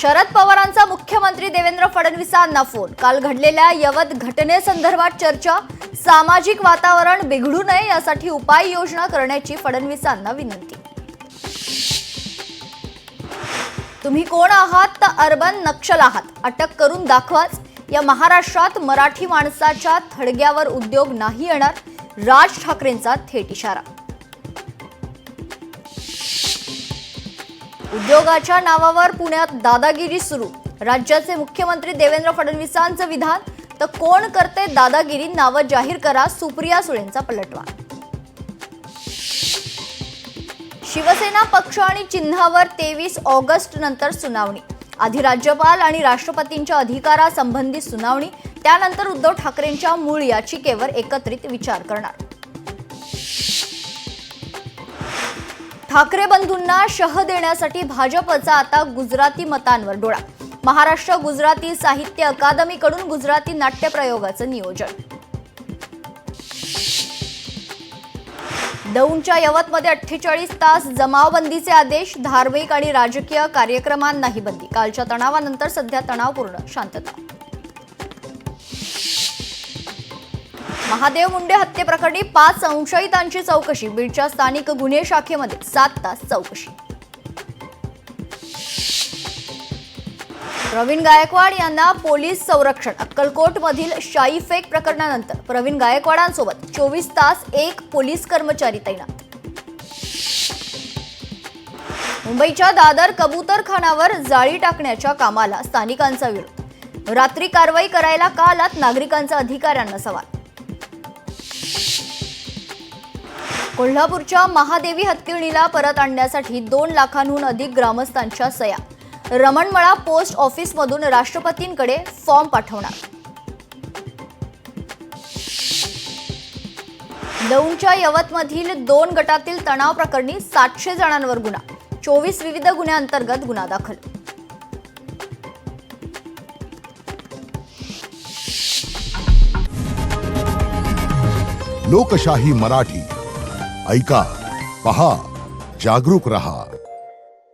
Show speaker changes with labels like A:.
A: शरद पवारांचा मुख्यमंत्री देवेंद्र फडणवीसांना फोन। काल घडलेल्या यवत घटनेसंदर्भात चर्चा। सामाजिक वातावरण बिघडू नये यासाठी उपाययोजना करण्याची फडणवीसांना विनंती। तुम्ही कोण आहात तर अर्बन नक्षल आहात, अटक करून दाखवाच। या महाराष्ट्रात मराठी माणसाच्या थडग्यावर उद्योग नाही येणार, राज ठाकरेंचा थेट इशारा। उद्योगाच्या नावावर पुण्यात दादागिरी सुरू। राज्याचे मुख्यमंत्री देवेंद्र फडणवीसांचं विधान, तर कोण करते दादागिरी, नावं जाहीर करा, सुप्रिया सुळेंचा पलटवार। शिवसेना पक्ष आणि चिन्हावर 23 ऑगस्ट नंतर सुनावणी। आधी राज्यपाल आणि राष्ट्रपतींच्या अधिकारासंबंधी सुनावणी, त्यानंतर उद्धव ठाकरेंच्या मूळ याचिकेवर एकत्रित विचार करणार। ठाकरे बंधूंना शह देण्यासाठी भाजपचा आता गुजराती मतांवर डोळा। महाराष्ट्र गुजराती साहित्य अकादमीकडून गुजराती नाट्य प्रयोगाचं नियोजन। दौंडच्या यवतमध्ये 48 तास जमावबंदीचे आदेश। धार्मिक आणि राजकीय कार्यक्रमांनाही बंदी। कालच्या तणावानंतर सध्या तणावपूर्ण शांतता। महादेव मुंडे हत्येप्रकरणी 5 संशयितांची चौकशी। बीडच्या स्थानिक गुन्हे शाखेमध्ये 7 तास चौकशी। प्रवीण गायकवाड यांना पोलीस संरक्षण। अक्कलकोटमधील शाईफेक प्रकरणानंतर प्रवीण गायकवाडांसोबत 24 तास एक पोलीस कर्मचारी तैनात। मुंबईच्या दादर कबूतरखानावर जाळी टाकण्याच्या कामाला स्थानिकांचा विरोध। रात्री कारवाई करायला का आलात, नागरिकांचा अधिकाऱ्यांना सवाल। कोल्हापूरच्या महादेवी हत्तीणीला परत आणण्यासाठी 2 लाखांहून अधिक ग्रामस्थांच्या सह्या। रमणमळा पोस्ट ऑफिसमधून राष्ट्रपतींकडे फॉर्म पाठवणार। दौंडच्या यवतमधील 2 गटातील तणाव प्रकरणी 700 जणांवर गुन्हा। 24 विविध गुन्ह्यांतर्गत गुन्हा दाखल।
B: लोकशाही मराठी ऐका, पहा, जागरूक रहा।